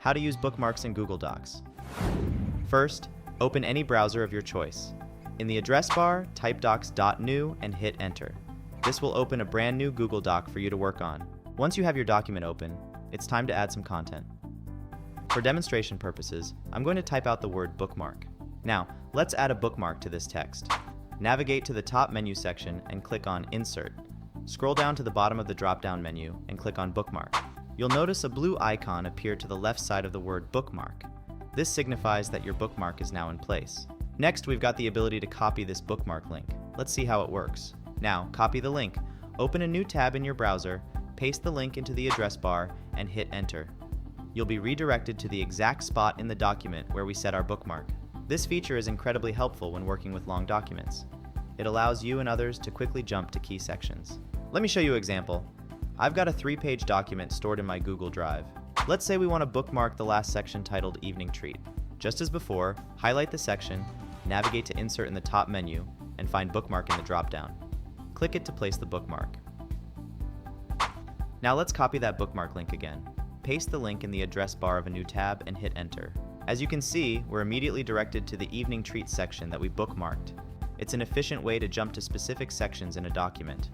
How to use bookmarks in Google Docs. First, open any browser of your choice. In the address bar, type docs.new and hit enter. This will open a brand new Google Doc for you to work on. Once you have your document open, it's time to add some content. For demonstration purposes, I'm going to type out the word bookmark. Now, let's add a bookmark to this text. Navigate to the top menu section and click on Insert. Scroll down to the bottom of the drop-down menu and click on Bookmark. You'll notice a blue icon appear to the left side of the word bookmark. This signifies that your bookmark is now in place. Next, we've got the ability to copy this bookmark link. Let's see how it works. Now, copy the link. Open a new tab in your browser, paste the link into the address bar, and hit enter. You'll be redirected to the exact spot in the document where we set our bookmark. This feature is incredibly helpful when working with long documents. It allows you and others to quickly jump to key sections. Let me show you an example. I've got a 3-page document stored in my Google Drive. Let's say we want to bookmark the last section titled Evening Treat. Just as before, highlight the section, navigate to Insert in the top menu, and find Bookmark in the drop-down. Click it to place the bookmark. Now let's copy that bookmark link again. Paste the link in the address bar of a new tab and hit enter. As you can see, we're immediately directed to the Evening Treat section that we bookmarked. It's an efficient way to jump to specific sections in a document.